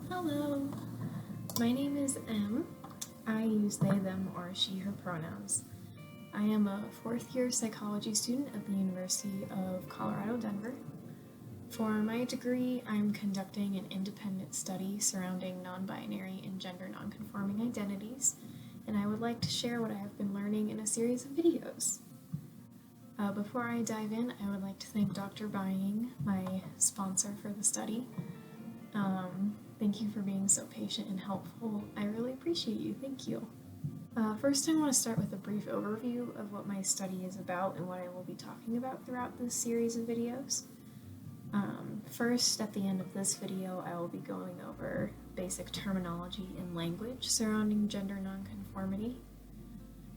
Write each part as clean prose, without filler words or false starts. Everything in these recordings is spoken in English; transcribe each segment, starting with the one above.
Hello, my name is Em. I use they, them, or she, her pronouns. I am a fourth-year psychology student at the University of Colorado, Denver. For my degree, I'm conducting an independent study surrounding non-binary and gender non-conforming identities, and I would like to share what I have been learning in a series of videos. Before I dive in, I would like to thank Dr. Buying, my sponsor for the study. Thank you for being so patient and helpful. I really appreciate you. Thank you. First, I want to start with a brief overview of what my study is about and what I will be talking about throughout this series of videos. First, at the end of this video, I will be going over basic terminology and language surrounding gender nonconformity.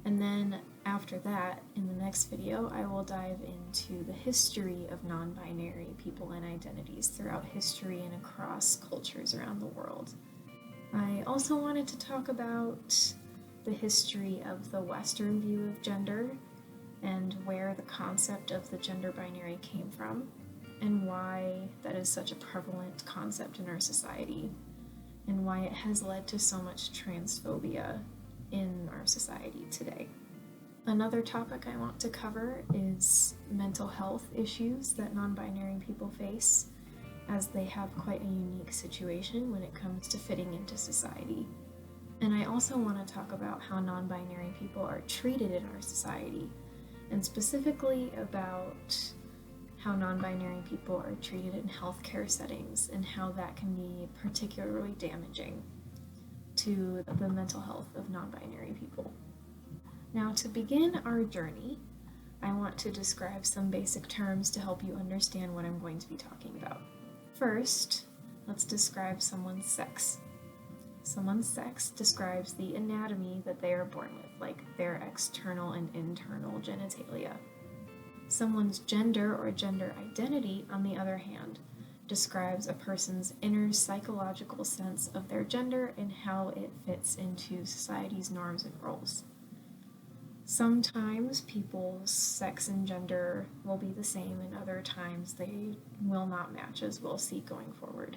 And then after that, in the next video, I will dive into the history of non-binary people and identities throughout history and across cultures around the world. I also wanted to talk about the history of the Western view of gender and where the concept of the gender binary came from and why that is such a prevalent concept in our society and why it has led to so much transphobia in our society today. Another topic I want to cover is mental health issues that non-binary people face, as they have quite a unique situation when it comes to fitting into society. And I also want to talk about how non-binary people are treated in our society, and specifically about how non-binary people are treated in healthcare settings and how that can be particularly damaging to the mental health of non-binary people. Now, to begin our journey, I want to describe some basic terms to help you understand what I'm going to be talking about. First, let's describe someone's sex. Someone's sex describes the anatomy that they are born with, like their external and internal genitalia. Someone's gender or gender identity, on the other hand, describes a person's inner psychological sense of their gender and how it fits into society's norms and roles. Sometimes people's sex and gender will be the same, and other times they will not match, as we'll see going forward.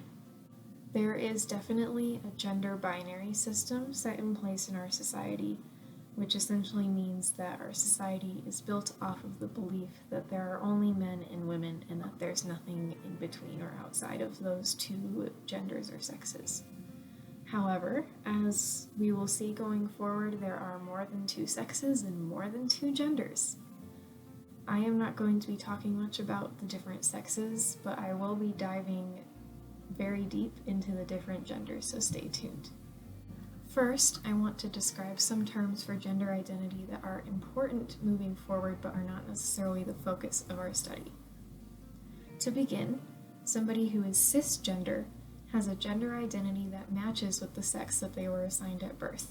There is definitely a gender binary system set in place in our society, which essentially means that our society is built off of the belief that there are only men and women and that there's nothing in between or outside of those two genders or sexes. However, as we will see going forward, there are more than two sexes and more than two genders. I am not going to be talking much about the different sexes, but I will be diving very deep into the different genders, so stay tuned. First, I want to describe some terms for gender identity that are important moving forward but are not necessarily the focus of our study. To begin, somebody who is cisgender has a gender identity that matches with the sex that they were assigned at birth.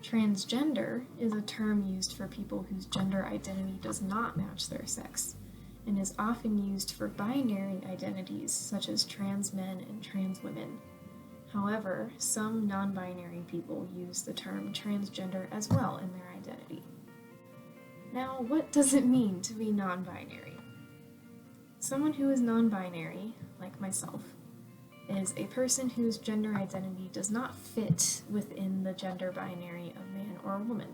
Transgender is a term used for people whose gender identity does not match their sex, and is often used for binary identities such as trans men and trans women. However, some non-binary people use the term transgender as well in their identity. Now, what does it mean to be non-binary? Someone who is non-binary, like myself, is a person whose gender identity does not fit within the gender binary of man or woman.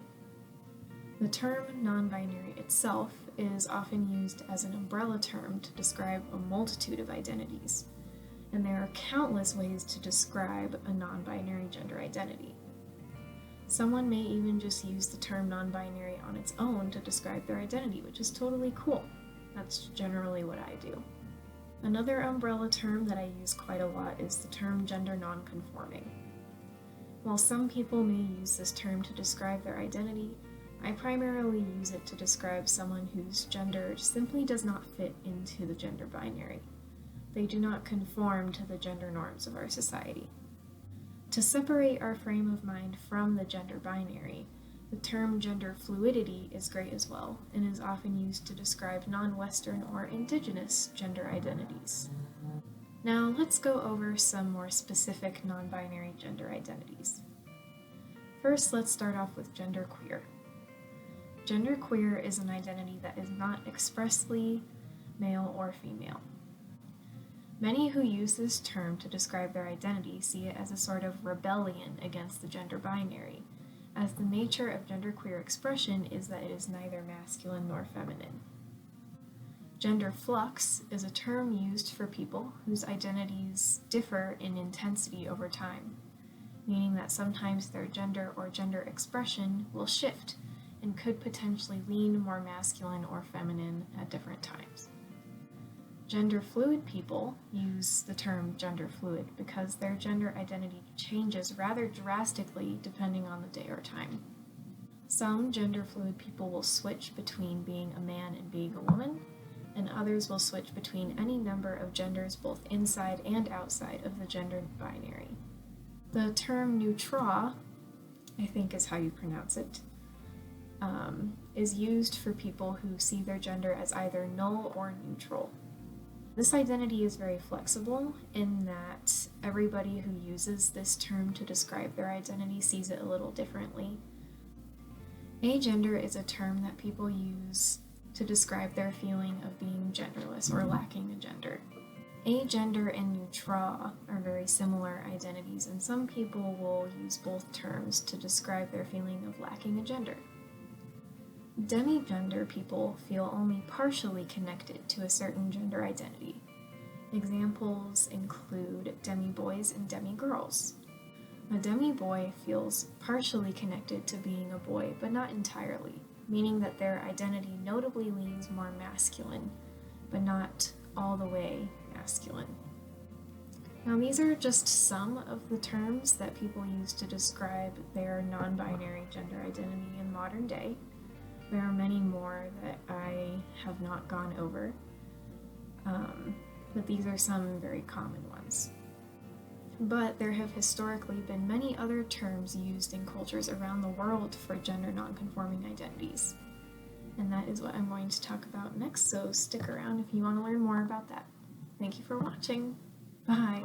The term non-binary itself is often used as an umbrella term to describe a multitude of identities, and there are countless ways to describe a non-binary gender identity. Someone may even just use the term non-binary on its own to describe their identity, which is totally cool. That's generally what I do. Another umbrella term that I use quite a lot is the term gender non-conforming. While some people may use this term to describe their identity, I primarily use it to describe someone whose gender simply does not fit into the gender binary. They do not conform to the gender norms of our society. To separate our frame of mind from the gender binary, the term gender fluidity is great as well, and is often used to describe non-Western or indigenous gender identities. Now let's go over some more specific non-binary gender identities. First, let's start off with genderqueer. Genderqueer is an identity that is not expressly male or female. Many who use this term to describe their identity see it as a sort of rebellion against the gender binary, as the nature of genderqueer expression is that it is neither masculine nor feminine. Gender flux is a term used for people whose identities differ in intensity over time, meaning that sometimes their gender or gender expression will shift and could potentially lean more masculine or feminine at different times. Gender fluid people use the term gender fluid because their gender identity changes rather drastically depending on the day or time. Some gender fluid people will switch between being a man and being a woman, and others will switch between any number of genders both inside and outside of the gender binary. The term neutral, I think is how you pronounce it, is used for people who see their gender as either null or neutral. This identity is very flexible in that everybody who uses this term to describe their identity sees it a little differently. Agender is a term that people use to describe their feeling of being genderless or lacking a gender. Agender and neutral are very similar identities, and some people will use both terms to describe their feeling of lacking a gender. Demigender people feel only partially connected to a certain gender identity. Examples include demi-boys and demi-girls. A demi-boy feels partially connected to being a boy, but not entirely, meaning that their identity notably leans more masculine, but not all the way masculine. Now, these are just some of the terms that people use to describe their non-binary gender identity in modern day. There are many more that I have not gone over, but these are some very common ones. But there have historically been many other terms used in cultures around the world for gender non-conforming identities. And that is what I'm going to talk about next, so stick around if you want to learn more about that. Thank you for watching. Bye.